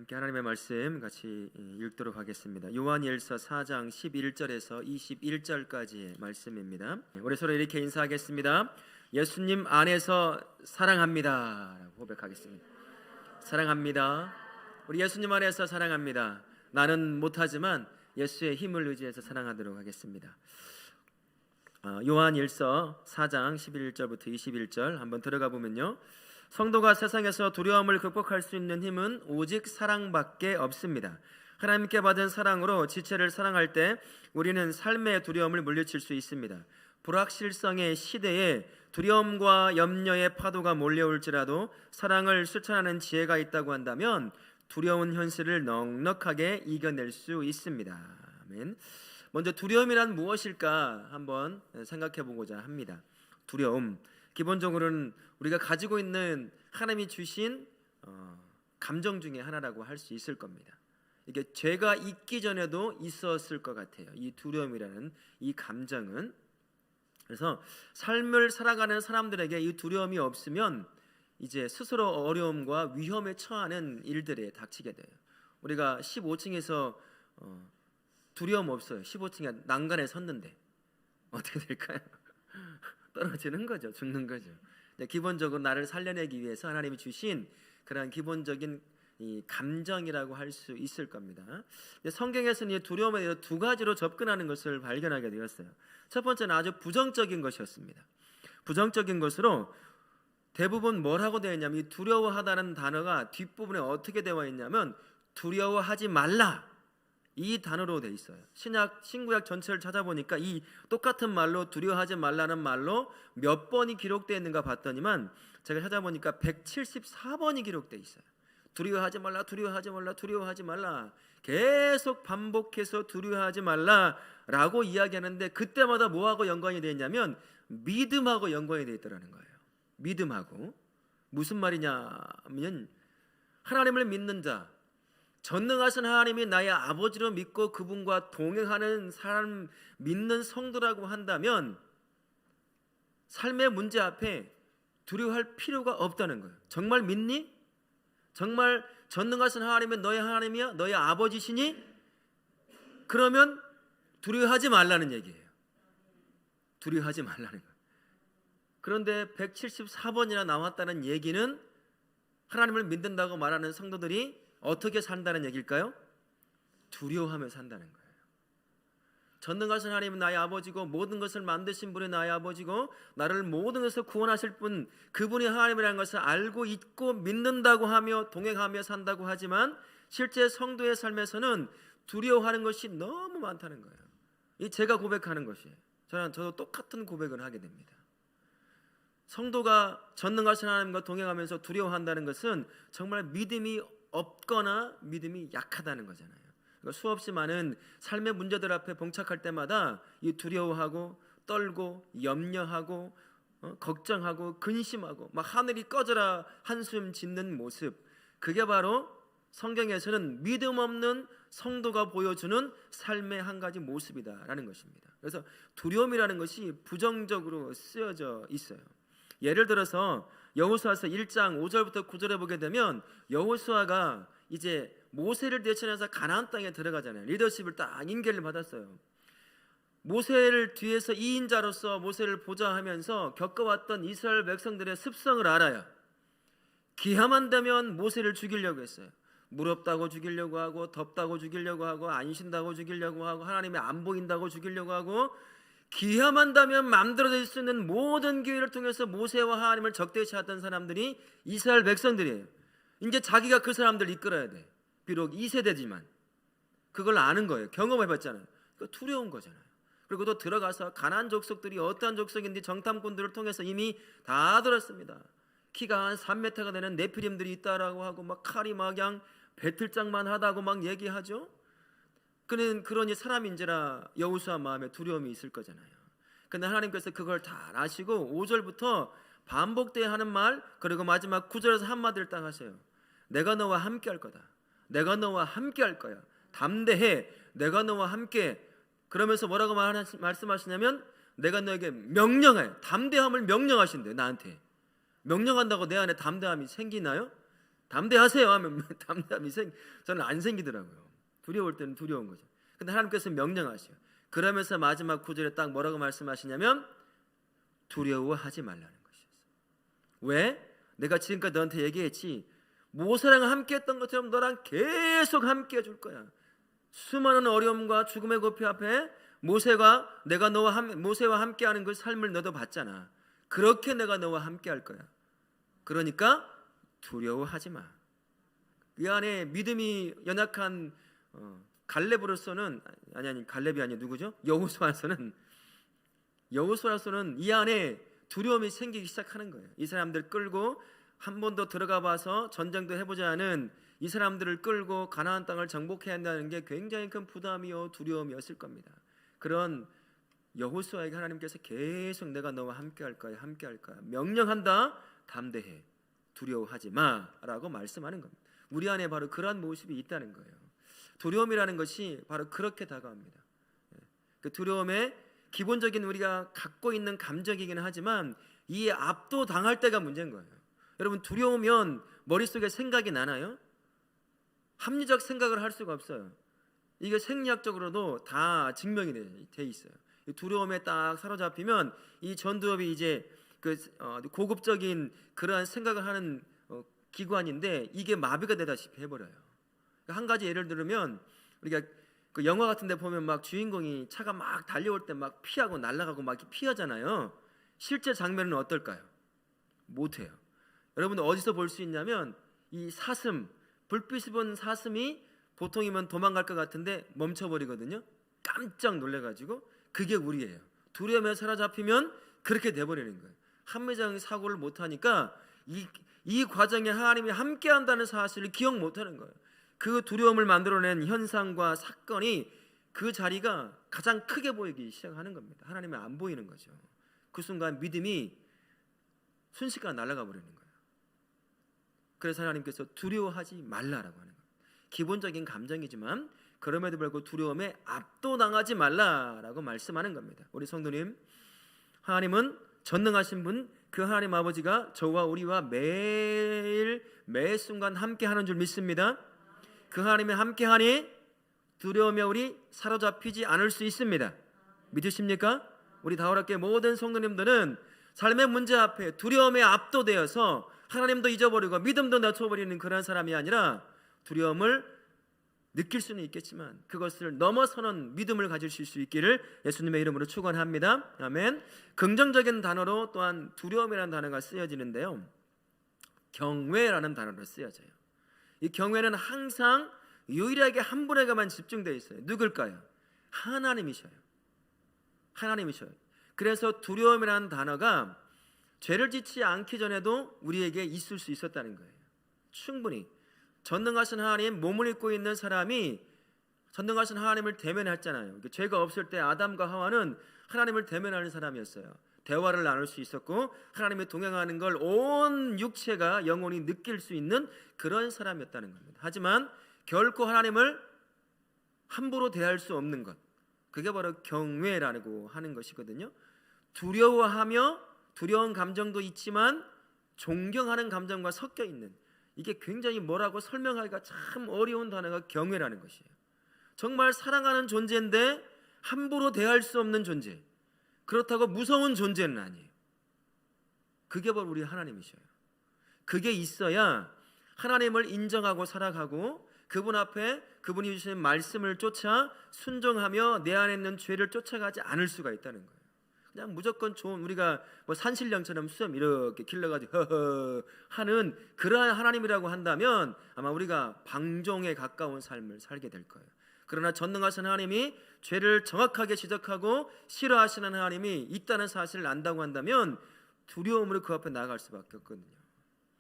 함께 하나님의 말씀 같이 읽도록 하겠습니다. 요한일서 4장 11절에서 21절까지의 말씀입니다. 우리 서로 이렇게 인사하겠습니다. 예수님 안에서 사랑합니다 라고 고백하겠습니다. 사랑합니다. 우리 예수님 안에서 사랑합니다. 나는 못하지만 예수의 힘을 의지해서 사랑하도록 하겠습니다. 요한일서 4장 11절부터 21절 한번 들어가 보면요, 성도가 세상에서 두려움을 극복할 수 있는 힘은 오직 사랑밖에 없습니다. 하나님께 받은 사랑으로 지체를 사랑할 때 우리는 삶의 두려움을 물리칠 수 있습니다. 불확실성의 시대에 두려움과 염려의 파도가 몰려올지라도 사랑을 실천하는 지혜가 있다고 한다면 두려운 현실을 넉넉하게 이겨낼 수 있습니다. 아멘. 먼저 두려움이란 무엇일까 한번 생각해 보고자 합니다. 두려움, 기본적으로는 우리가 가지고 있는 하나님이 주신 감정 중에 하나라고 할 수 있을 겁니다. 이게 죄가 있기 전에도 있었을 것 같아요. 이 두려움이라는 이 감정은. 그래서 삶을 살아가는 사람들에게 이 두려움이 없으면 이제 스스로 어려움과 위험에 처하는 일들에 닥치게 돼요. 우리가 15층에서 두려움 없어요. 15층에 난간에 섰는데 어떻게 될까요? 떨어지는 거죠. 죽는 거죠. 기본적으로 나를 살려내기 위해서 하나님이 주신 그런 기본적인 이 감정이라고 할 수 있을 겁니다. 성경에서는 이 두려움에 대해서 두 가지로 접근하는 것을 발견하게 되었어요. 첫 번째는 아주 부정적인 것이었습니다. 부정적인 것으로 대부분 뭐라고 되어 있냐면, 이 두려워하다는 단어가 뒷부분에 어떻게 되어 있냐면 두려워하지 말라, 이 단어로 되어 있어요. 신구약 전체를 찾아보니까 이 똑같은 말로 두려워하지 말라는 말로 몇 번이 기록되어 있는가 봤더니만 제가 찾아보니까 174번이 기록되어 있어요. 두려워하지 말라, 두려워하지 말라, 두려워하지 말라, 계속 반복해서 두려워하지 말라라고 이야기하는데, 그때마다 뭐하고 연관이 되어 있냐면 믿음하고 연관이 되어 있더라는 거예요. 믿음하고. 무슨 말이냐면, 하나님을 믿는 자, 전능하신 하나님이 나의 아버지로 믿고 그분과 동행하는 사람, 믿는 성도라고 한다면 삶의 문제 앞에 두려워할 필요가 없다는 거예요. 정말 믿니? 정말 전능하신 하나님이 너의 하나님이야? 너의 아버지시니? 그러면 두려워하지 말라는 얘기예요. 두려워하지 말라는 거예요. 그런데 174번이나 나왔다는 얘기는 하나님을 믿는다고 말하는 성도들이 어떻게 산다는 얘기일까요? 두려워하며 산다는 거예요. 전능하신 하나님은 나의 아버지고 모든 것을 만드신 분이 나의 아버지고 나를 모든 것을 구원하실 분, 그분이 하나님이라는 것을 알고 있고 믿는다고 하며 동행하며 산다고 하지만 실제 성도의 삶에서는 두려워하는 것이 너무 많다는 거예요. 이 제가 고백하는 것이에요. 저도 똑같은 고백을 하게 됩니다. 성도가 전능하신 하나님과 동행하면서 두려워한다는 것은 정말 믿음이 없거나 믿음이 약하다는 거잖아요. 그러니까 수없이 많은 삶의 문제들 앞에 봉착할 때마다 이 두려워하고 떨고 염려하고 걱정하고 근심하고 막 하늘이 꺼져라 한숨 짓는 모습, 그게 바로 성경에서는 믿음 없는 성도가 보여주는 삶의 한 가지 모습이다라는 것입니다. 그래서 두려움이라는 것이 부정적으로 쓰여져 있어요. 예를 들어서 여호수아서 1장 5절부터 9절에 보게 되면 여호수아가 이제 모세를 대신해서 가나안 땅에 들어가잖아요. 리더십을 딱 인계를 받았어요. 모세를 뒤에서 2인자로서 모세를 보좌하면서 겪어왔던 이스라엘 백성들의 습성을 알아요. 기하만 되면 모세를 죽이려고 했어요. 무럽다고 죽이려고 하고, 덥다고 죽이려고 하고, 안 쉰다고 죽이려고 하고, 하나님이 안 보인다고 죽이려고 하고, 기하만 되면 만들어질 수 있는 모든 기회를 통해서 모세와 하나님을 적대시하던 사람들이 이스라엘 백성들이에요. 이제 자기가 그 사람들을 이끌어야 돼. 비록 2세대지만 그걸 아는 거예요. 경험해봤잖아요. 두려운 거잖아요. 그리고 또 들어가서 가나안 족속들이 어떠한 족속인지 정탐꾼들을 통해서 이미 다 들었습니다. 키가 한 3m가 되는 네피림들이 있다라고 하고, 막 칼이 막 그냥 배틀장만 하다고 막 얘기하죠. 그러니 사람인지라 여호수아 마음에 두려움이 있을 거잖아요. 근데 하나님께서 그걸 다 아시고 5절부터 반복되어 하는 말, 그리고 마지막 9절에서 한마디를 딱 하세요. 내가 너와 함께 할 거다. 내가 너와 함께 할 거야. 담대해. 내가 너와 함께. 그러면서 뭐라고 말씀하시냐면 내가 너에게 명령해. 담대함을 명령하신대요. 나한테. 명령한다고 내 안에 담대함이 생기나요? 담대하세요 하면 담대함이 저는 안 생기더라고요. 두려울 때는 두려운 거죠. 근데 하나님께서 명령하셔요. 그러면서 마지막 구절에 딱 뭐라고 말씀하시냐면 두려워하지 말라는 것이었어요. 왜? 내가 지금까지 너한테 얘기했지, 모세랑 함께 했던 것처럼 너랑 계속 함께 해줄 거야. 수많은 어려움과 죽음의 고피 앞에 모세와 함께하는 그 삶을 너도 봤잖아. 그렇게 내가 너와 함께할 거야. 그러니까 두려워하지 마. 이 안에 믿음이 연약한 갈렙으로서는 갈렙이 아니라 누구죠? 여호수아서는 이 안에 두려움이 생기기 시작하는 거예요. 이 사람들 끌고 한 번도 들어가 봐서 전쟁도 해보지 않은 이 사람들을 끌고 가나안 땅을 정복해야 한다는 게 굉장히 큰 부담이요 두려움이었을 겁니다. 그런 여호수아에게 하나님께서 계속 내가 너와 함께할 거야, 함께할 거야, 명령한다. 담대해, 두려워하지 마라고 말씀하는 겁니다. 우리 안에 바로 그러한 모습이 있다는 거예요. 두려움이라는 것이 바로 그렇게 다가옵니다. 그 두려움의 기본적인 우리가 갖고 있는 감정이긴 하지만 이 압도당할 때가 문제인 거예요. 여러분, 두려우면 머릿속에 생각이 나나요? 합리적 생각을 할 수가 없어요. 이게 생리학적으로도 다 증명이 돼 있어요. 두려움에 딱 사로잡히면 이 전두엽이 이제 고급적인 그러한 생각을 하는 기관인데 이게 마비가 되다시피 해버려요. 한 가지 예를 들면 우리가 그 영화 같은 데 보면 막 주인공이 차가 막 달려올 때 막 피하고 날아가고 막 피하잖아요. 실제 장면은 어떨까요? 못해요. 여러분들 어디서 볼 수 있냐면 이 사슴, 불빛이 본 사슴이 보통이면 도망갈 것 같은데 멈춰버리거든요. 깜짝 놀래가지고. 그게 우리예요. 두려움에 사로잡히면 그렇게 돼버리는 거예요. 합리적인 사고를 못하니까 이 과정에 하나님이 함께한다는 사실을 기억 못하는 거예요. 그 두려움을 만들어낸 현상과 사건이 그 자리가 가장 크게 보이기 시작하는 겁니다. 하나님이 안 보이는 거죠. 그 순간 믿음이 순식간에 날아가 버리는 거예요. 그래서 하나님께서 두려워하지 말라라고 하는 거예요. 기본적인 감정이지만 그럼에도 불구하고 두려움에 압도당하지 말라라고 말씀하는 겁니다. 우리 성도님, 하나님은 전능하신 분, 그 하나님 아버지가 저와 우리와 매일 매 순간 함께하는 줄 믿습니다. 그 하나님이 함께하니 두려움에 우리 사로잡히지 않을 수 있습니다. 믿으십니까? 우리 다울학교의 모든 성도님들은 삶의 문제 앞에 두려움에 압도되어서 하나님도 잊어버리고 믿음도 낮춰버리는 그런 사람이 아니라 두려움을 느낄 수는 있겠지만 그것을 넘어서는 믿음을 가지실 수 있기를 예수님의 이름으로 축원합니다. 아멘. 긍정적인 단어로 또한 두려움이라는 단어가 쓰여지는데요, 경외라는 단어로 쓰여져요. 이 경외는 항상 유일하게 한 분에게만 집중되어 있어요. 누굴까요? 하나님이셔요. 그래서 두려움이라는 단어가 죄를 짓지 않기 전에도 우리에게 있을 수 있었다는 거예요. 충분히 전능하신 하나님 몸을 입고 있는 사람이 전능하신 하나님을 대면했잖아요. 죄가 없을 때 아담과 하와는 하나님을 대면하는 사람이었어요. 대화를 나눌 수 있었고 하나님이 동행하는 걸 온 육체가 영혼이 느낄 수 있는 그런 사람이었다는 겁니다. 하지만 결코 하나님을 함부로 대할 수 없는 것, 그게 바로 경외라고 하는 것이거든요. 두려워하며 두려운 감정도 있지만 존경하는 감정과 섞여 있는, 이게 굉장히 뭐라고 설명하기가 참 어려운 단어가 경외라는 것이에요. 정말 사랑하는 존재인데 함부로 대할 수 없는 존재, 그렇다고 무서운 존재는 아니에요. 그게 바로 우리 하나님이셔요. 그게 있어야 하나님을 인정하고 살아가고 그분 앞에 그분이 주신 말씀을 쫓아 순종하며 내 안에 있는 죄를 쫓아가지 않을 수가 있다는 거예요. 그냥 무조건 좋은, 우리가 뭐 산신령처럼 수염 이렇게 길러가지고 허허 하는 그러한 하나님이라고 한다면 아마 우리가 방종에 가까운 삶을 살게 될 거예요. 그러나 전능하신 하나님이 죄를 정확하게 지적하고 싫어하시는 하나님이 있다는 사실을 안다고 한다면 두려움으로 그 앞에 나아갈 수밖에 없거든요.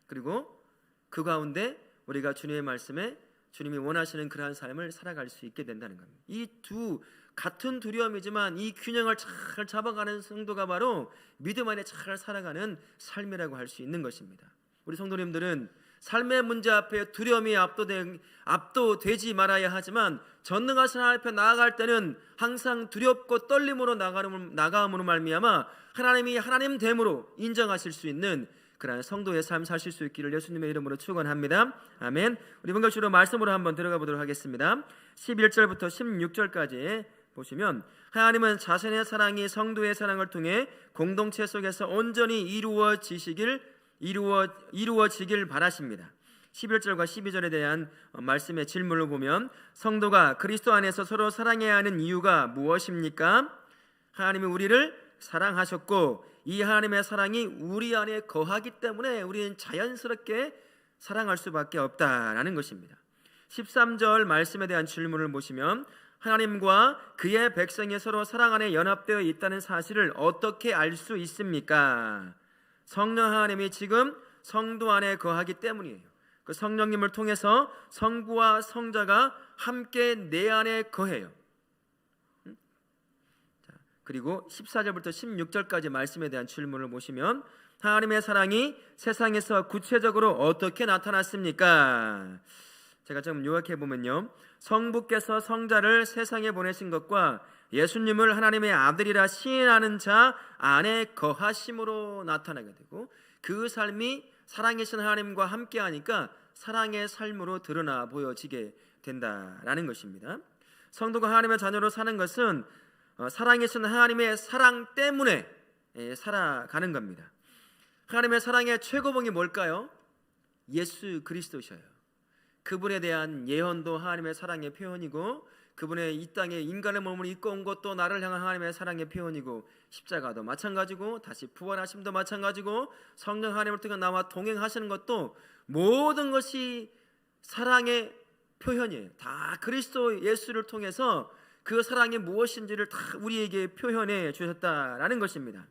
그리고 그 가운데 우리가 주님의 말씀에 주님이 원하시는 그러한 삶을 살아갈 수 있게 된다는 겁니다. 이 두 같은 두려움이지만 이 균형을 잘 잡아가는 성도가 바로 믿음 안에 잘 살아가는 삶이라고 할 수 있는 것입니다. 우리 성도님들은 삶의 문제 앞에 두려움이 압도되지 말아야 하지만 전능하신 하나님 앞에 나아갈 때는 항상 두렵고 떨림으로 나가음으로 말미암아 하나님이 하나님 됨으로 인정하실 수 있는 그러한 성도의 삶 사실 수 있기를 예수님의 이름으로 축원합니다. 아멘. 우리 본격적으로 말씀으로 한번 들어가 보도록 하겠습니다. 11절부터 16절까지 보시면 하나님은 자신의 사랑이 성도의 사랑을 통해 공동체 속에서 온전히 이루어지길 바라십니다. 11절과 12절에 대한 말씀의 질문을 보면 성도가 그리스도 안에서 서로 사랑해야 하는 이유가 무엇입니까? 하나님이 우리를 사랑하셨고 이 하나님의 사랑이 우리 안에 거하기 때문에 우리는 자연스럽게 사랑할 수밖에 없다라는 것입니다. 13절 말씀에 대한 질문을 보시면 하나님과 그의 백성이 서로 사랑 안에 연합되어 있다는 사실을 어떻게 알 수 있습니까? 성령 하나님이 지금 성도 안에 거하기 때문이에요. 그 성령님을 통해서 성부와 성자가 함께 내 안에 거해요. 그리고 14절부터 16절까지 말씀에 대한 질문을 보시면 하나님의 사랑이 세상에서 구체적으로 어떻게 나타났습니까? 제가 좀 요약해 보면요, 성부께서 성자를 세상에 보내신 것과 예수님을 하나님의 아들이라 시인하는 자 안에 거하심으로 나타나게 되고 그 삶이 사랑이신 하나님과 함께하니까 사랑의 삶으로 드러나 보여지게 된다라는 것입니다. 성도가 하나님의 자녀로 사는 것은 사랑이신 하나님의 사랑 때문에 살아가는 겁니다. 하나님의 사랑의 최고봉이 뭘까요? 예수 그리스도셔요. 그분에 대한 예언도 하나님의 사랑의 표현이고 그분의 이 땅에 인간의 몸을 입고 온 것도 나를 향한 하나님의 사랑의 표현이고 십자가도 마찬가지고 다시 부활하심도 마찬가지고 성령 하나님을 통해 나와 동행하시는 것도 모든 것이 사랑의 표현이에요. 다 그리스도 예수를 통해서 그 사랑이 무엇인지를 다 우리에게 표현해 주셨다라는 것입니다.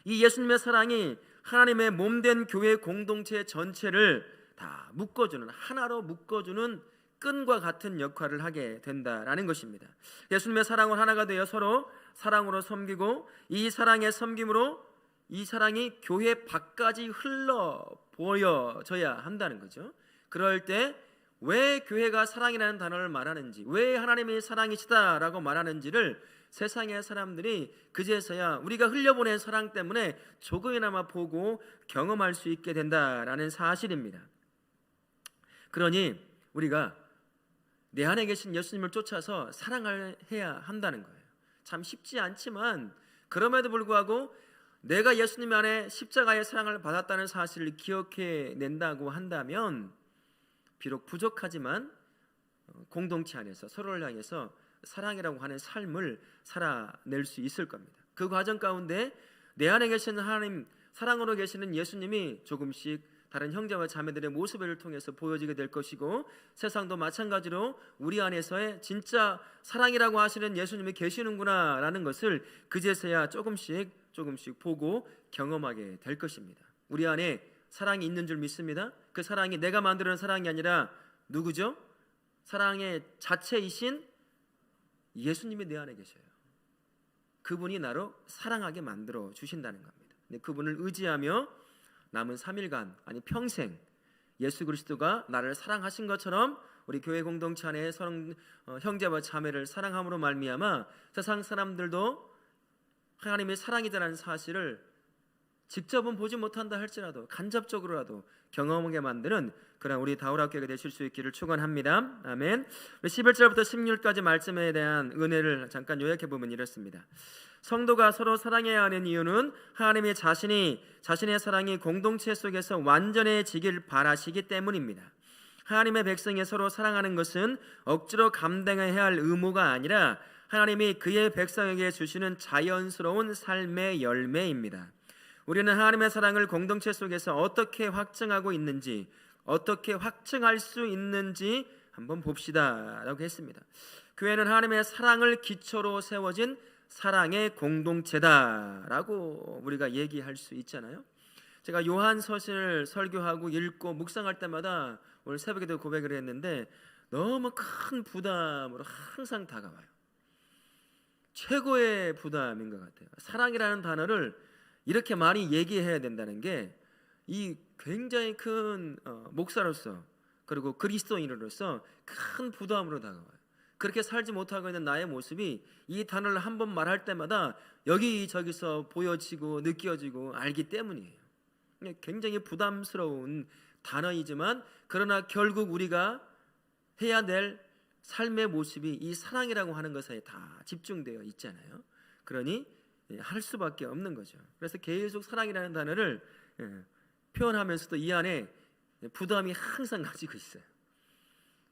이 예수님의 사랑이 하나님의 몸된 교회 공동체 전체를 다 묶어주는, 하나로 묶어주는 끈과 같은 역할을 하게 된다라는 것입니다. 예수님의 사랑은 하나가 되어 서로 사랑으로 섬기고 이 사랑의 섬김으로 이 사랑이 교회 밖까지 흘러 보여져야 한다는 거죠. 그럴 때 왜 교회가 사랑이라는 단어를 말하는지, 왜 하나님이 사랑이시다라고 말하는지를 세상의 사람들이 그제서야 우리가 흘려보낸 사랑 때문에 조금이나마 보고 경험할 수 있게 된다라는 사실입니다. 그러니 우리가 내 안에 계신 예수님을 쫓아서 사랑을 해야 한다는 거예요. 참 쉽지 않지만 그럼에도 불구하고 내가 예수님 안에 십자가의 사랑을 받았다는 사실을 기억해 낸다고 한다면 비록 부족하지만 공동체 안에서 서로를 향해서 사랑이라고 하는 삶을 살아낼 수 있을 겁니다. 그 과정 가운데 내 안에 계시는 하나님, 사랑으로 계시는 예수님이 조금씩 다른 형제와 자매들의 모습을 통해서 보여지게 될 것이고 세상도 마찬가지로 우리 안에서의 진짜 사랑이라고 하시는 예수님이 계시는구나 라는 것을 그제서야 조금씩 보고 경험하게 될 것입니다. 우리 안에 사랑이 있는 줄 믿습니다. 그 사랑이 내가 만드는 사랑이 아니라 누구죠? 사랑의 자체이신 예수님이 내 안에 계셔요. 그분이 나로 사랑하게 만들어 주신다는 겁니다. 그분을 의지하며 남은 3일간 아니 평생 예수 그리스도가 나를 사랑하신 것처럼 우리 교회 공동체 안에 형제와 자매를 사랑함으로 말미암아 세상 사람들도 하나님의 사랑이라는 사실을 직접은 보지 못한다 할지라도 간접적으로라도 경험하게 만드는 그런 우리 다울학교가 되실 수 있기를 축원합니다. 아멘. 11절부터 16절까지 말씀에 대한 은혜를 잠깐 요약해 보면 이렇습니다. 성도가 서로 사랑해야 하는 이유는 하나님이 자신의 사랑이 공동체 속에서 완전해지길 바라시기 때문입니다. 하나님의 백성이 서로 사랑하는 것은 억지로 감당해야 할 의무가 아니라 하나님이 그의 백성에게 주시는 자연스러운 삶의 열매입니다. 우리는 하나님의 사랑을 공동체 속에서 어떻게 확증하고 있는지, 어떻게 확증할 수 있는지 한번 봅시다 라고 했습니다. 교회는 하나님의 사랑을 기초로 세워진 사랑의 공동체다라고 우리가 얘기할 수 있잖아요. 제가 요한서신을 설교하고 읽고 묵상할 때마다 오늘 새벽에도 고백을 했는데 너무 큰 부담으로 항상 다가와요. 최고의 부담인 것 같아요. 사랑이라는 단어를 이렇게 많이 얘기해야 된다는 게 이 굉장히 큰 목사로서 그리고 그리스도인으로서 큰 부담으로 다가와요. 그렇게 살지 못하고 있는 나의 모습이 이 단어를 한 번 말할 때마다 여기저기서 보여지고 느껴지고 알기 때문이에요. 굉장히 부담스러운 단어이지만 그러나 결국 우리가 해야 될 삶의 모습이 이 사랑이라고 하는 것에 다 집중되어 있잖아요. 그러니 할 수밖에 없는 거죠. 그래서 계속 사랑이라는 단어를 표현하면서도 이 안에 부담이 항상 가지고 있어요.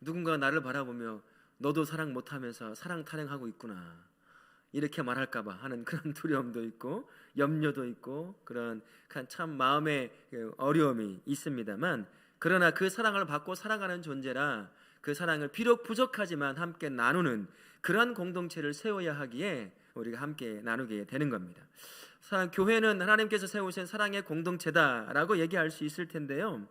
누군가 나를 바라보며 너도 사랑 못하면서 사랑 타령하고 있구나 이렇게 말할까 봐 하는 그런 두려움도 있고 염려도 있고 그런 참 마음의 어려움이 있습니다만, 그러나 그 사랑을 받고 살아가는 존재라 그 사랑을 비록 부족하지만 함께 나누는 그런 공동체를 세워야 하기에 우리가 함께 나누게 되는 겁니다. 교회는 하나님께서 세우신 사랑의 공동체다라고 얘기할 수 있을 텐데요,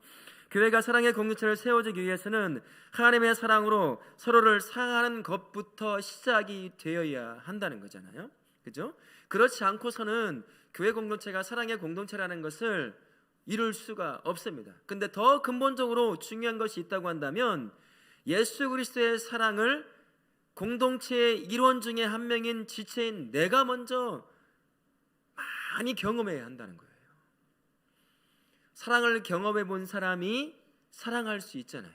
교회가 사랑의 공동체를 세워주기 위해서는 하나님의 사랑으로 서로를 사랑하는 것부터 시작이 되어야 한다는 거잖아요. 그죠? 그렇지 않고서는 교회 공동체가 사랑의 공동체라는 것을 이룰 수가 없습니다. 근데 더 근본적으로 중요한 것이 있다고 한다면 예수 그리스도의 사랑을 공동체의 일원 중에 한 명인 지체인 내가 먼저 많이 경험해야 한다는 거예요. 사랑을 경험해 본 사람이 사랑할 수 있잖아요.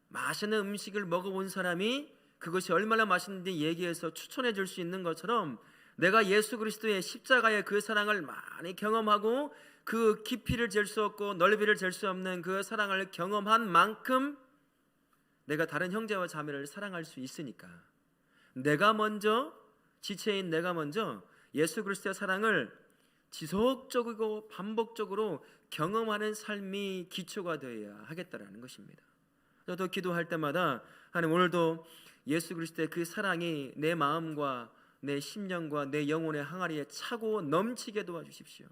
맛있는 음식을 먹어본 사람이 그것이 얼마나 맛있는지 얘기해서 추천해 줄 수 있는 것처럼 내가 예수 그리스도의 십자가의 그 사랑을 많이 경험하고 그 깊이를 잴 수 없고 넓이를 잴 수 없는 그 사랑을 경험한 만큼 내가 다른 형제와 자매를 사랑할 수 있으니까 내가 먼저, 지체인 내가 먼저 예수 그리스도의 사랑을 지속적이고 반복적으로 경험하는 삶이 기초가 되어야 하겠다라는 것입니다. 저도 기도할 때마다 하나님, 오늘도 예수 그리스도의 그 사랑이 내 마음과 내 심령과 내 영혼의 항아리에 차고 넘치게 도와주십시오.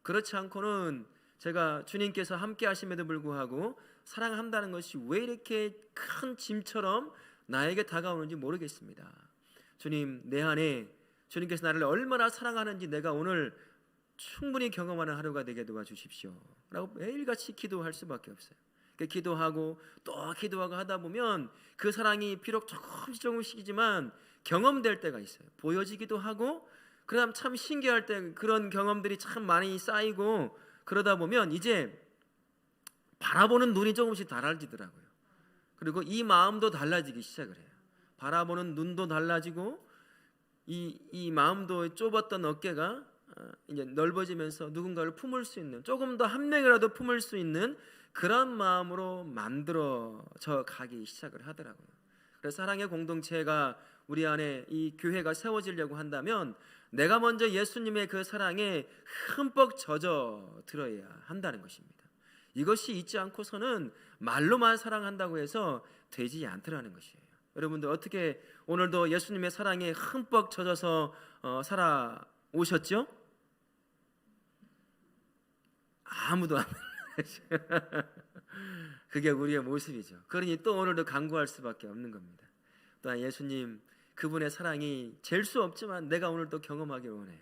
그렇지 않고는 제가 주님께서 함께 하심에도 불구하고 사랑한다는 것이 왜 이렇게 큰 짐처럼 나에게 다가오는지 모르겠습니다. 주님, 내 안에 주님께서 나를 얼마나 사랑하는지 내가 오늘 충분히 경험하는 하루가 되게 도와주십시오 라고 매일같이 기도할 수밖에 없어요. 기도하고 또 기도하고 하다 보면 그 사랑이 비록 조금씩이지만 경험될 때가 있어요. 보여지기도 하고 그다음 참 신기할 때 그런 경험들이 참 많이 쌓이고 그러다 보면 이제 바라보는 눈이 조금씩 달라지더라고요. 그리고 이 마음도 달라지기 시작을 해요. 바라보는 눈도 달라지고 이 마음도 좁았던 어깨가 이제 넓어지면서 누군가를 품을 수 있는, 조금 더 한 명이라도 품을 수 있는 그런 마음으로 만들어져 가기 시작을 하더라고요. 그래서 사랑의 공동체가 우리 안에 이 교회가 세워지려고 한다면 내가 먼저 예수님의 그 사랑에 흠뻑 젖어 들어야 한다는 것입니다. 이것이 있지 않고서는 말로만 사랑한다고 해서 되지 않더라는 것이에요. 여러분들 어떻게 오늘도 예수님의 사랑에 흠뻑 젖어서 살아오셨죠? 아무도 안 그게 우리의 모습이죠. 그러니 또 오늘도 간구할 수밖에 없는 겁니다. 또한 예수님, 그분의 사랑이 잴 수 없지만 내가 오늘도 경험하길 원해요.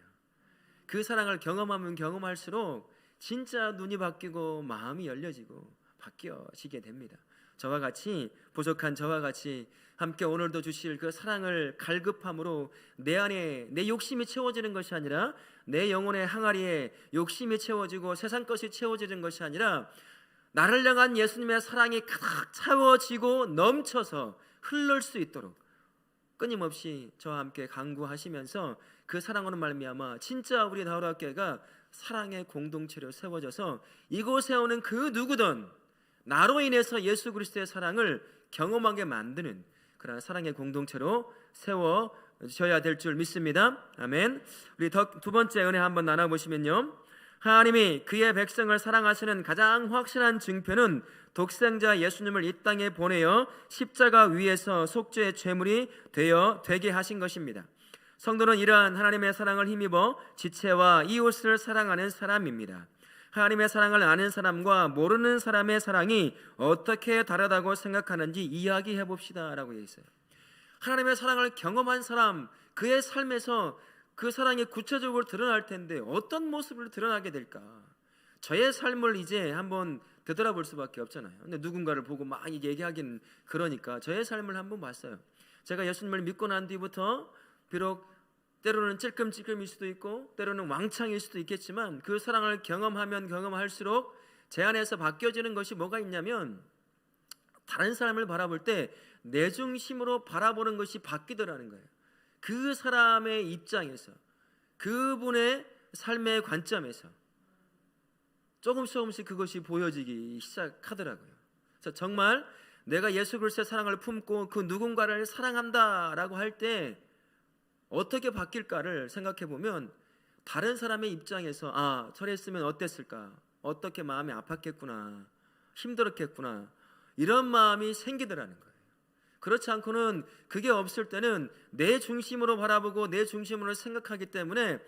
그 사랑을 경험하면 경험할수록 진짜 눈이 바뀌고 마음이 열려지고 바뀌어지게 됩니다. 저와 같이, 부족한 저와 같이 함께 오늘도 주실 그 사랑을 갈급함으로 내 안에 내 욕심이 채워지는 것이 아니라 내 영혼의 항아리에 욕심이 채워지고 세상 것이 채워지는 것이 아니라 나를 향한 예수님의 사랑이 가득 채워지고 넘쳐서 흐를 수 있도록 끊임없이 저와 함께 간구하시면서 그 사랑으로 말미암아 진짜 우리 나우라교회가 사랑의 공동체로 세워져서 이곳에 오는 그 누구든 나로 인해서 예수 그리스도의 사랑을 경험하게 만드는 그런 사랑의 공동체로 세워져야 될 줄 믿습니다. 아멘. 우리 두 번째 은혜 한번 나눠보시면요, 하나님이 그의 백성을 사랑하시는 가장 확실한 증표는 독생자 예수님을 이 땅에 보내어 십자가 위에서 속죄의 제물이 되게 하신 것입니다. 성도는 이러한 하나님의 사랑을 힘입어 지체와 이웃을 사랑하는 사람입니다. 하나님의 사랑을 아는 사람과 모르는 사람의 사랑이 어떻게 다르다고 생각하는지 이야기해 봅시다 라고 되어 있어요. 하나님의 사랑을 경험한 사람, 그의 삶에서 그 사랑이 구체적으로 드러날 텐데 어떤 모습을 드러나게 될까? 저의 삶을 이제 한번 되돌아볼 수밖에 없잖아요. 근데 누군가를 보고 막 얘기하기는 그러니까 저의 삶을 한번 봤어요. 제가 예수님을 믿고 난 뒤부터 비록 때로는 찔끔찔끔일 수도 있고 때로는 왕창일 수도 있겠지만 그 사랑을 경험하면 경험할수록 제 안에서 바뀌어지는 것이 뭐가 있냐면 다른 사람을 바라볼 때 내 중심으로 바라보는 것이 바뀌더라는 거예요. 그 사람의 입장에서, 그분의 삶의 관점에서 조금씩 그것이 보여지기 시작하더라고요. 그래서 정말 내가 예수 그리스도의 사랑을 품고 그 누군가를 사랑한다라고 할 때 어떻게 바뀔까를 생각해 보면 다른 사람의 입장에서 저랬으면 어땠을까, 어떻게 마음이 아팠겠구나, 힘들었겠구나, 이런 마음이 생기더라는 거예요. 그렇지 않고는 그게 없을 때는 내 중심으로 바라보고 내 중심으로 생각하기 때문에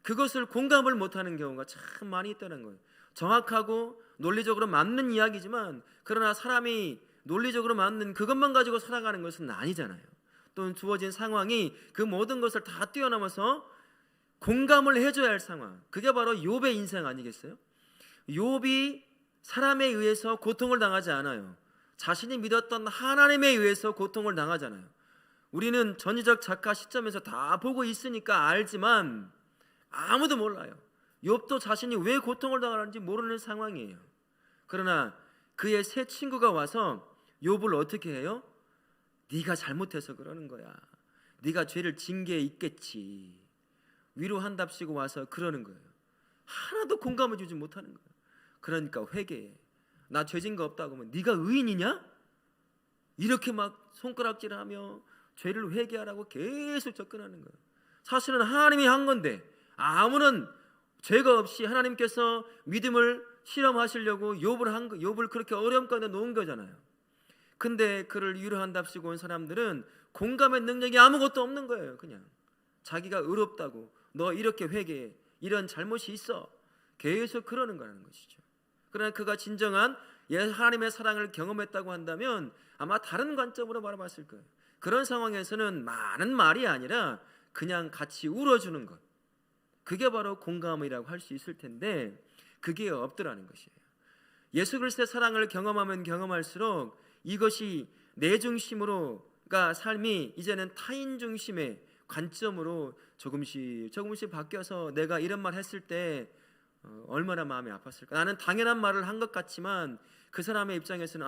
그것을 공감을 못하는 경우가 참 많이 있다는 거예요. 정확하고 논리적으로 맞는 이야기지만 그러나 사람이 논리적으로 맞는 그것만 가지고 살아가는 것은 아니잖아요. 또는 주어진 상황이 그 모든 것을 다 뛰어넘어서 공감을 해줘야 할 상황, 그게 바로 욥의 인생 아니겠어요? 욥이 사람에 의해서 고통을 당하지 않아요. 자신이 믿었던 하나님에 의해서 고통을 당하잖아요. 우리는 전지적 작가 시점에서 다 보고 있으니까 알지만 아무도 몰라요. 욥도 자신이 왜 고통을 당하는지 모르는 상황이에요. 그러나 그의 새 친구가 와서 욥을 어떻게 해요? 네가 잘못해서 그러는 거야. 네가 죄를 진 게 있겠지. 위로한답시고 와서 그러는 거예요. 하나도 공감해 주지 못하는 거예요. 그러니까 회개해. 나 죄진 거 없다고 하면 네가 의인이냐? 이렇게 막 손가락질하며 죄를 회개하라고 계속 접근하는 거예요. 사실은 하나님이 한 건데 아무런 죄가 없이 하나님께서 믿음을 실험하시려고 욥을 그렇게 어려움 가운데 놓은 거잖아요. 근데 그를 위로한답시고 온 사람들은 공감의 능력이 아무것도 없는 거예요. 그냥 자기가 의롭다고, 너 이렇게 회개해, 이런 잘못이 있어, 계속 그러는 거라는 것이죠. 그러나 그가 진정한 하나님의 사랑을 경험했다고 한다면 아마 다른 관점으로 바라봤을 거예요. 그런 상황에서는 많은 말이 아니라 그냥 같이 울어주는 것, 그게 바로 공감이라고 할 수 있을 텐데 그게 없더라는 것이에요. 예수 그리스도의 사랑을 경험하면 경험할수록 이것이 내 중심으로가 삶이 이제는 타인 중심의 관점으로 조금씩 바뀌어서 내가 이런 말 했을 때 얼마나 마음이 아팠을까. 나는 당연한 말을 한 것 같지만 그 사람의 입장에서는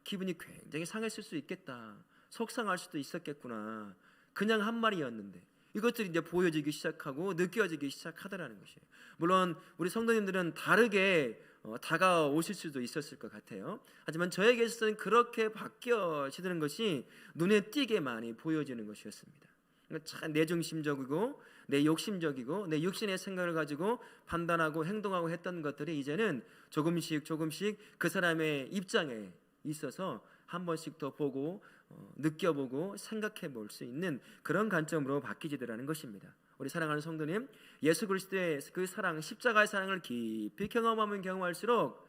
기분이 굉장히 상했을 수 있겠다, 속상할 수도 있었겠구나, 그냥 한 말이었는데 이것들이 이제 보여지기 시작하고 느껴지기 시작하더라는 것이에요. 물론 우리 성도님들은 다르게 다가오실 수도 있었을 것 같아요. 하지만 저에게 있어서는 그렇게 바뀌어지는 것이 눈에 띄게 많이 보여지는 것이었습니다. 참 내중심적이고 내 욕심적이고 내 육신의 생각을 가지고 판단하고 행동하고 했던 것들이 이제는 조금씩 그 사람의 입장에 있어서 한 번씩 더 보고 느껴보고 생각해 볼 수 있는 그런 관점으로 바뀌지더라는 것입니다. 우리 사랑하는 성도님, 예수 그리스도의 그 사랑, 십자가의 사랑을 깊이 경험하면 경험할수록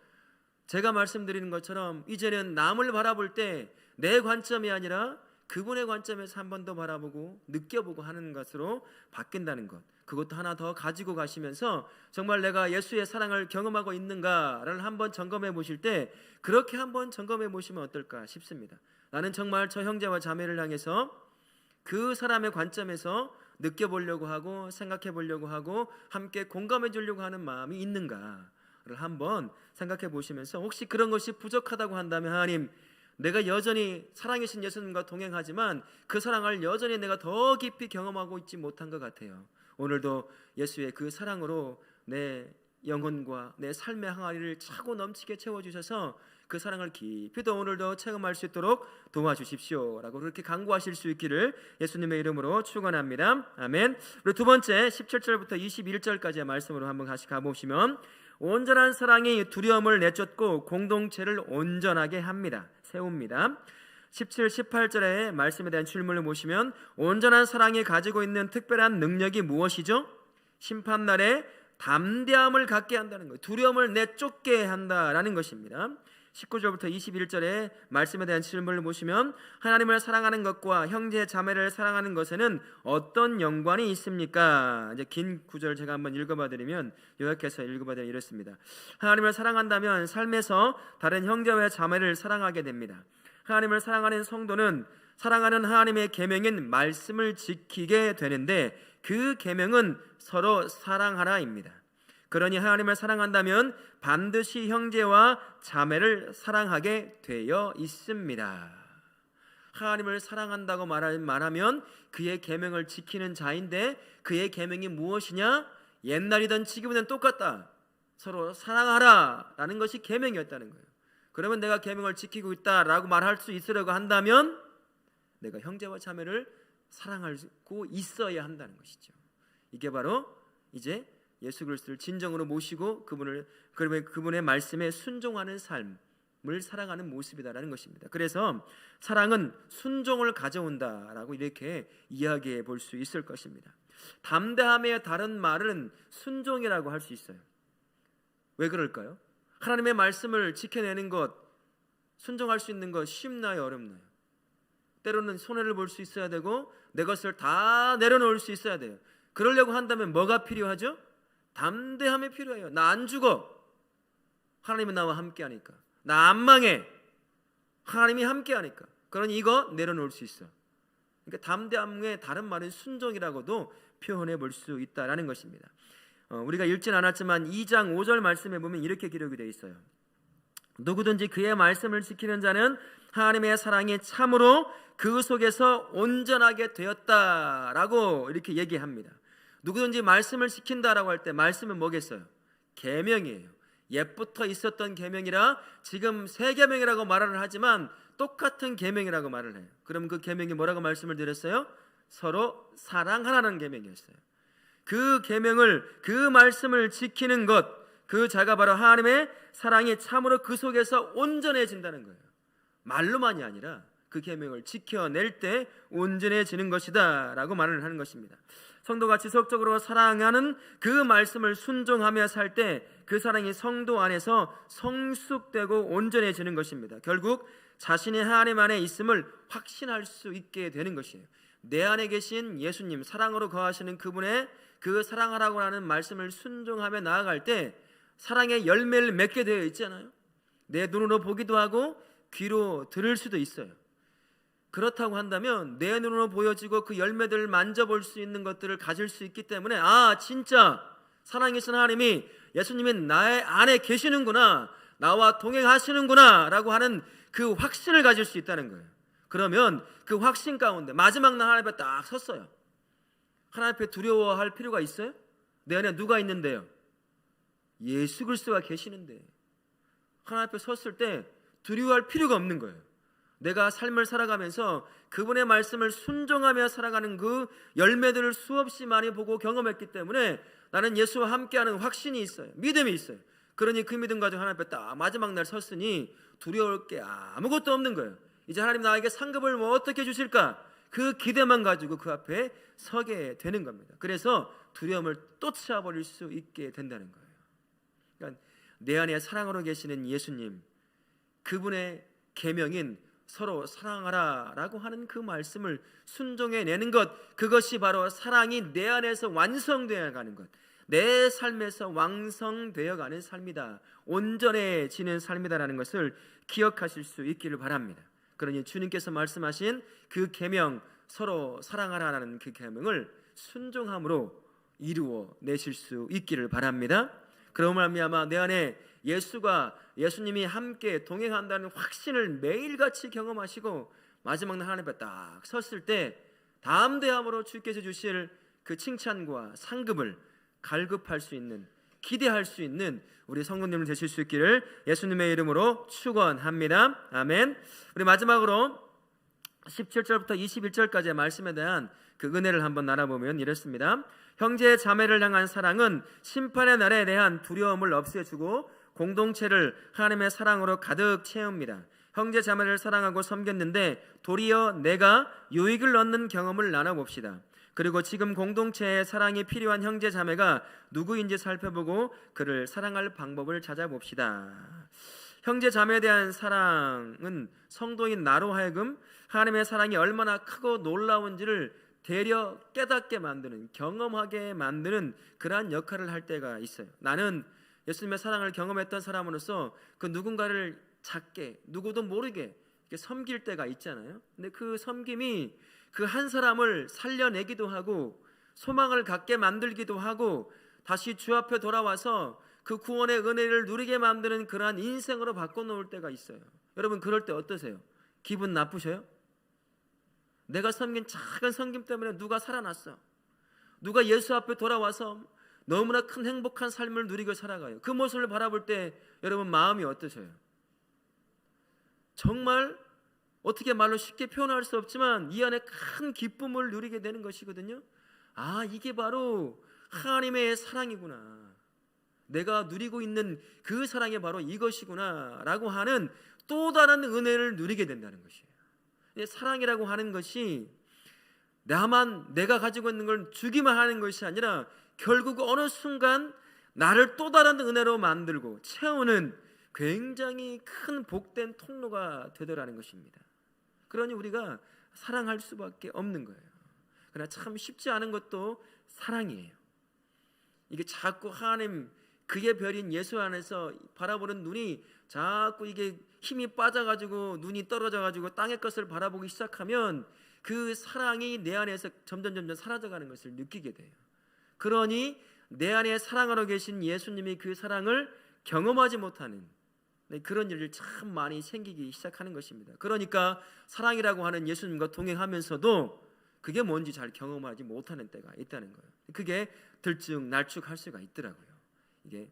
제가 말씀드리는 것처럼 이제는 남을 바라볼 때 내 관점이 아니라 그분의 관점에서 한 번 더 바라보고 느껴보고 하는 것으로 바뀐다는 것, 그것도 하나 더 가지고 가시면서 정말 내가 예수의 사랑을 경험하고 있는가를 한번 점검해 보실 때 그렇게 한번 점검해 보시면 어떨까 싶습니다. 나는 정말 저 형제와 자매를 향해서 그 사람의 관점에서 느껴보려고 하고 생각해 보려고 하고 함께 공감해 주려고 하는 마음이 있는가를 한번 생각해 보시면서 혹시 그런 것이 부족하다고 한다면 하나님, 내가 여전히 살아계신 예수님과 동행하지만 그 사랑을 여전히 내가 더 깊이 경험하고 있지 못한 것 같아요. 오늘도 예수의 그 사랑으로 내 영혼과 내 삶의 항아리를 차고 넘치게 채워주셔서 그 사랑을 깊이 더 오늘도 체험할 수 있도록 도와주십시오 라고 그렇게 간구하실 수 있기를 예수님의 이름으로 축원합니다. 아멘. 그리고 두 번째 17절부터 21절까지의 말씀으로 한번 다시 가보시면 온전한 사랑이 두려움을 내쫓고 공동체를 온전하게 합니다. 세웁니다. 17, 18절의 말씀에 대한 질문을 보시면 온전한 사랑이 가지고 있는 특별한 능력이 무엇이죠? 심판날에 담대함을 갖게 한다는 거예요. 두려움을 내쫓게 한다라는 것입니다. 19절부터 21절의 말씀에 대한 질문을 보시면 하나님을 사랑하는 것과 형제 자매를 사랑하는 것에는 어떤 연관이 있습니까? 이제 긴 구절 제가 한번 읽어봐드리면 요약해서 읽어봐드리면 이렇습니다. 하나님을 사랑한다면 삶에서 다른 형제와 자매를 사랑하게 됩니다. 하나님을 사랑하는 성도는 사랑하는 하나님의 계명인 말씀을 지키게 되는데 그 계명은 서로 사랑하라입니다. 그러니 하나님을 사랑한다면 반드시 형제와 자매를 사랑하게 되어 있습니다. 하나님을 사랑한다고 말하면 그의 계명을 지키는 자인데, 그의 계명이 무엇이냐? 옛날이든 지금이든 똑같다. 서로 사랑하라 라는 것이 계명이었다는 거예요. 그러면 내가 계명을 지키고 있다라고 말할 수 있으려고 한다면 내가 형제와 자매를 사랑하고 있어야 한다는 것이죠. 이게 바로 이제 예수 그리스도를 진정으로 모시고 그분의 말씀에 순종하는 삶을 살아가는 모습이다라는 것입니다. 그래서 사랑은 순종을 가져온다라고 이렇게 이야기해 볼 수 있을 것입니다. 담대함의 다른 말은 순종이라고 할 수 있어요. 왜 그럴까요? 하나님의 말씀을 지켜내는 것, 순종할 수 있는 것 쉽나요, 어렵나요? 때로는 손해를 볼 수 있어야 되고 내 것을 다 내려놓을 수 있어야 돼요. 그러려고 한다면 뭐가 필요하죠? 담대함이 필요해요. 나 안 죽어. 하나님은 나와 함께 하니까. 나 안 망해. 하나님이 함께 하니까. 그러니 이거 내려놓을 수 있어. 그러니까 담대함의 다른 말은 순종이라고도 표현해 볼 수 있다라는 것입니다. 우리가 읽진 않았지만 2장 5절 말씀에 보면 이렇게 기록이 되어 있어요. 누구든지 그의 말씀을 지키는 자는 하나님의 사랑이 참으로 그 속에서 온전하게 되었다라고 이렇게 얘기합니다. 누구든지 말씀을 지킨다라고 할 때 말씀은 뭐겠어요? 계명이에요. 옛부터 있었던 계명이라 지금 새 계명이라고 말을 하지만 똑같은 계명이라고 말을 해요. 그럼 그 계명이 뭐라고 말씀을 드렸어요? 서로 사랑하라는 계명이었어요. 그 계명을, 그 말씀을 지키는 것, 그 자가 바로 하나님의 사랑이 참으로 그 속에서 온전해진다는 거예요. 말로만이 아니라 그 계명을 지켜낼 때 온전해지는 것이다 라고 말을 하는 것입니다. 성도가 지속적으로 사랑하는 그 말씀을 순종하며 살 때 그 사랑이 성도 안에서 성숙되고 온전해지는 것입니다. 결국 자신이 하나님 안에 있음을 확신할 수 있게 되는 것이에요. 내 안에 계신 예수님, 사랑으로 거하시는 그분의 그 사랑하라고 하는 말씀을 순종하며 나아갈 때 사랑의 열매를 맺게 되어 있잖아요. 내 눈으로 보기도 하고 귀로 들을 수도 있어요. 그렇다고 한다면 내 눈으로 보여지고 그 열매들을 만져볼 수 있는 것들을 가질 수 있기 때문에 진짜 사랑이신 하나님이, 예수님이 나의 안에 계시는구나, 나와 동행하시는구나 라고 하는 그 확신을 가질 수 있다는 거예요. 그러면 그 확신 가운데 마지막 날 하나님 앞에 딱 섰어요. 하나님 앞에 두려워할 필요가 있어요? 내 안에 누가 있는데요? 예수 그리스도가 계시는데 하나님 앞에 섰을 때 두려워할 필요가 없는 거예요. 내가 삶을 살아가면서 그분의 말씀을 순종하며 살아가는 그 열매들을 수없이 많이 보고 경험했기 때문에 나는 예수와 함께하는 확신이 있어요. 믿음이 있어요. 그러니 그 믿음 가지고 하나님 앞에 딱 마지막 날 섰으니 두려울 게 아무것도 없는 거예요. 이제 하나님 나에게 상급을 뭐 어떻게 주실까? 그 기대만 가지고 그 앞에 서게 되는 겁니다. 그래서 두려움을 쫓아버릴 수 있게 된다는 거예요. 그러니까 내 안에 사랑으로 계시는 예수님, 그분의 계명인 서로 사랑하라 라고 하는 그 말씀을 순종해내는 것, 그것이 바로 사랑이 내 안에서 완성되어 가는 것, 내 삶에서 왕성되어 가는 삶이다, 온전해지는 삶이다라는 것을 기억하실 수 있기를 바랍니다. 그러니 주님께서 말씀하신 그 계명, 서로 사랑하라는 그 계명을 순종함으로 이루어 내실 수 있기를 바랍니다. 그러므로 말미암아 내 안에 예수님이 함께 동행한다는 확신을 매일같이 경험하시고 마지막 날 하나님 앞에 딱 섰을 때 담대함으로 주께서 주실 그 칭찬과 상급을 갈급할 수 있는, 기대할 수 있는 우리 성도님들 되실 수 있기를 예수님의 이름으로 축원합니다. 아멘. 우리 마지막으로 17절부터 21절까지의 말씀에 대한 그 은혜를 한번 나눠보면 이렇습니다. 형제 자매를 향한 사랑은 심판의 날에 대한 두려움을 없애주고 공동체를 하나님의 사랑으로 가득 채웁니다. 형제 자매를 사랑하고 섬겼는데 도리어 내가 유익을 얻는 경험을 나눠봅시다. 그리고 지금 공동체에 사랑이 필요한 형제 자매가 누구인지 살펴보고 그를 사랑할 방법을 찾아봅시다. 형제 자매에 대한 사랑은 성도인 나로 하여금 하나님의 사랑이 얼마나 크고 놀라운지를 되려 깨닫게 만드는, 경험하게 만드는 그러한 역할을 할 때가 있어요. 나는 예수님의 사랑을 경험했던 사람으로서 그 누군가를 작게, 누구도 모르게 섬길 때가 있잖아요. 근데 그 섬김이 그 한 사람을 살려내기도 하고 소망을 갖게 만들기도 하고 다시 주 앞에 돌아와서 그 구원의 은혜를 누리게 만드는 그러한 인생으로 바꿔놓을 때가 있어요. 여러분 그럴 때 어떠세요? 기분 나쁘셔요? 내가 섬긴 작은 섬김 때문에 누가 살아났어. 누가 예수 앞에 돌아와서 너무나 큰 행복한 삶을 누리고 살아가요. 그 모습을 바라볼 때 여러분 마음이 어떠세요? 정말 어떻게 말로 쉽게 표현할 수 없지만 이 안에 큰 기쁨을 누리게 되는 것이거든요. 아, 이게 바로 하나님의 사랑이구나. 내가 누리고 있는 그 사랑이 바로 이것이구나 라고 하는 또 다른 은혜를 누리게 된다는 것이에요. 사랑이라고 하는 것이 내가 가지고 있는 걸 주기만 하는 것이 아니라 결국 어느 순간 나를 또 다른 은혜로 만들고 채우는 굉장히 큰 복된 통로가 되더라는 것입니다. 그러니 우리가 사랑할 수밖에 없는 거예요. 그러나 참 쉽지 않은 것도 사랑이에요. 이게 자꾸 하나님 그의 별인 예수 안에서 바라보는 눈이 자꾸 이게 힘이 빠져가지고 눈이 떨어져가지고 땅의 것을 바라보기 시작하면 그 사랑이 내 안에서 점점 사라져가는 것을 느끼게 돼요. 그러니 내 안에 사랑하러 계신 예수님이 그 사랑을 경험하지 못하는 그런 일이 참 많이 생기기 시작하는 것입니다. 그러니까 사랑이라고 하는 예수님과 동행하면서도 그게 뭔지 잘 경험하지 못하는 때가 있다는 거예요. 그게 들쭉날쭉할 수가 있더라고요. 이게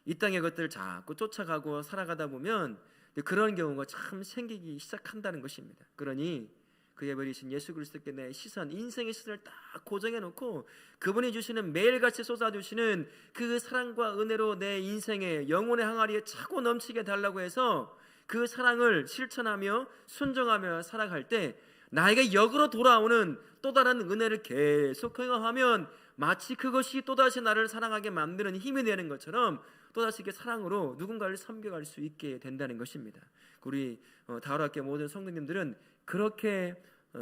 이 땅의 것들을 자꾸 쫓아가고 살아가다 보면 그런 경우가 참 생기기 시작한다는 것입니다. 그러니 그의 버리신 예수 그리스도께 내 시선, 인생의 시선을 딱 고정해 놓고 그분이 주시는 매일같이 쏟아주시는 그 사랑과 은혜로 내 인생의 영혼의 항아리에 차고 넘치게 달라고 해서 그 사랑을 실천하며 순종하며 살아갈 때 나에게 역으로 돌아오는 또 다른 은혜를 계속 경험하면 마치 그것이 또다시 나를 사랑하게 만드는 힘이 되는 것처럼 또다시 그 사랑으로 누군가를 섬겨갈 수 있게 된다는 것입니다. 우리 다울학교 모든 성도님들은 그렇게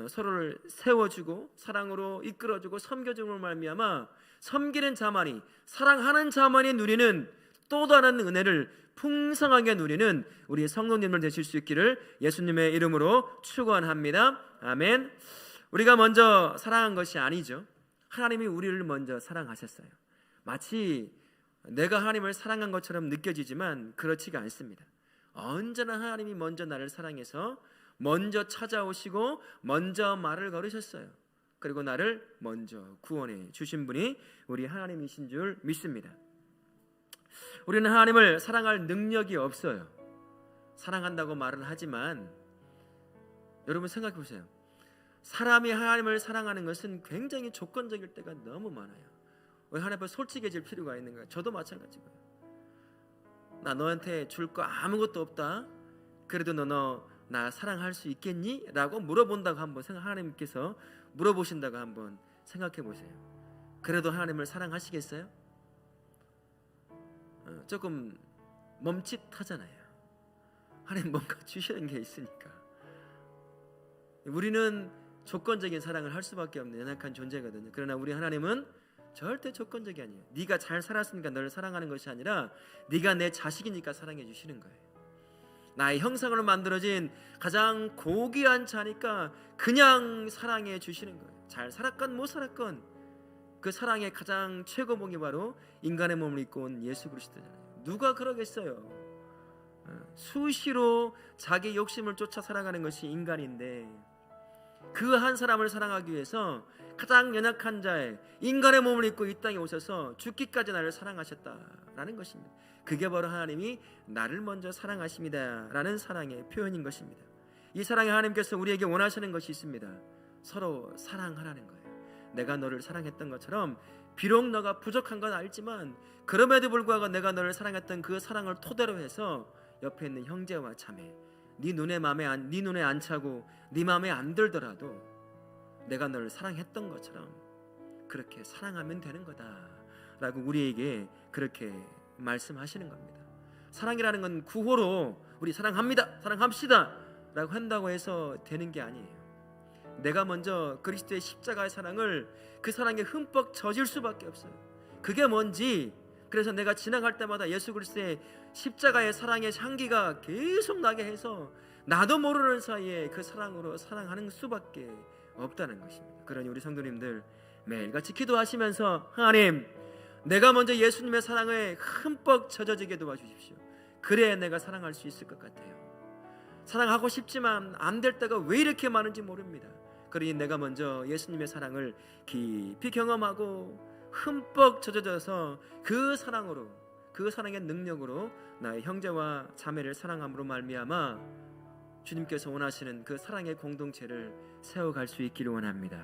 서로를 세워주고 사랑으로 이끌어주고 섬겨줌을 말미암아 섬기는 자만이, 사랑하는 자만이 누리는 또 다른 은혜를 풍성하게 누리는 우리 성도님들 되실 수 있기를 예수님의 이름으로 축원합니다. 아멘. 우리가 먼저 사랑한 것이 아니죠. 하나님이 우리를 먼저 사랑하셨어요. 마치 내가 하나님을 사랑한 것처럼 느껴지지만 그렇지가 않습니다. 언제나 하나님이 먼저 나를 사랑해서 먼저 찾아오시고 먼저 말을 걸으셨어요. 그리고 나를 먼저 구원해 주신 분이 우리 하나님이신 줄 믿습니다. 우리는 하나님을 사랑할 능력이 없어요. 사랑한다고 말을 하지만 여러분 생각해 보세요. 사람이 하나님을 사랑하는 것은 굉장히 조건적일 때가 너무 많아요. 왜 하나님 앞에 솔직해질 필요가 있는가? 저도 마찬가지고요. 나 너한테 줄 거 아무것도 없다. 그래도 너 나 사랑할 수 있겠니? 라고 물어본다고 한번 하나님께서 물어보신다고 한번 생각해 보세요. 그래도 하나님을 사랑하시겠어요? 조금 멈칫하잖아요. 하나님 뭔가 주시는 게 있으니까. 우리는 조건적인 사랑을 할 수밖에 없는 연약한 존재거든요. 그러나 우리 하나님은 절대 조건적이 아니에요. 네가 잘 살았으니까 너를 사랑하는 것이 아니라 네가 내 자식이니까 사랑해 주시는 거예요. 나의 형상으로 만들어진 가장 고귀한 자니까 그냥 사랑해 주시는 거예요. 잘 살았건 못 살았건 그 사랑의 가장 최고봉이 바로 인간의 몸을 입고 온 예수 그리스도잖아요. 누가 그러겠어요? 수시로 자기 욕심을 쫓아 살아가는 것이 인간인데 그 한 사람을 사랑하기 위해서 가장 연약한 자의 인간의 몸을 입고 이 땅에 오셔서 죽기까지 나를 사랑하셨다라는 것입니다. 그게 바로 하나님이 나를 먼저 사랑하십니다 라는 사랑의 표현인 것입니다. 이 사랑에 하나님께서 우리에게 원하시는 것이 있습니다. 서로 사랑하라는 거예요. 내가 너를 사랑했던 것처럼 비록 너가 부족한 건 알지만 그럼에도 불구하고 내가 너를 사랑했던 그 사랑을 토대로 해서 옆에 있는 형제와 자매, 네 눈에 안 차고 네 마음에 안 들더라도 내가 너를 사랑했던 것처럼 그렇게 사랑하면 되는 거다라고 우리에게 그렇게 말씀하시는 겁니다. 사랑이라는 건 구호로 우리 사랑합니다, 사랑합시다 라고 한다고 해서 되는 게 아니에요. 내가 먼저 그리스도의 십자가의 사랑을 그 사랑에 흠뻑 젖을 수밖에 없어요. 그게 뭔지, 그래서 내가 지나갈 때마다 예수 그리스도의 십자가의 사랑의 향기가 계속 나게 해서 나도 모르는 사이에 그 사랑으로 사랑하는 수밖에 없다는 것입니다. 그러니 우리 성도님들 매일같이 기도하시면서 하나님, 내가 먼저 예수님의 사랑에 흠뻑 젖어지게 도와주십시오. 그래야 내가 사랑할 수 있을 것 같아요. 사랑하고 싶지만 안 될 때가 왜 이렇게 많은지 모릅니다. 그러니 내가 먼저 예수님의 사랑을 깊이 경험하고 흠뻑 젖어져서 그 사랑으로, 그 사랑의 능력으로 나의 형제와 자매를 사랑함으로 말미암아 주님께서 원하시는 그 사랑의 공동체를 세워갈 수 있기를 원합니다.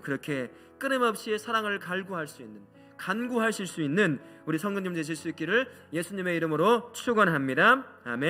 그렇게 끊임없이 사랑을 간구하실 수 있는 우리 성도님 되실 수 있기를 예수님의 이름으로 축원합니다. 아멘.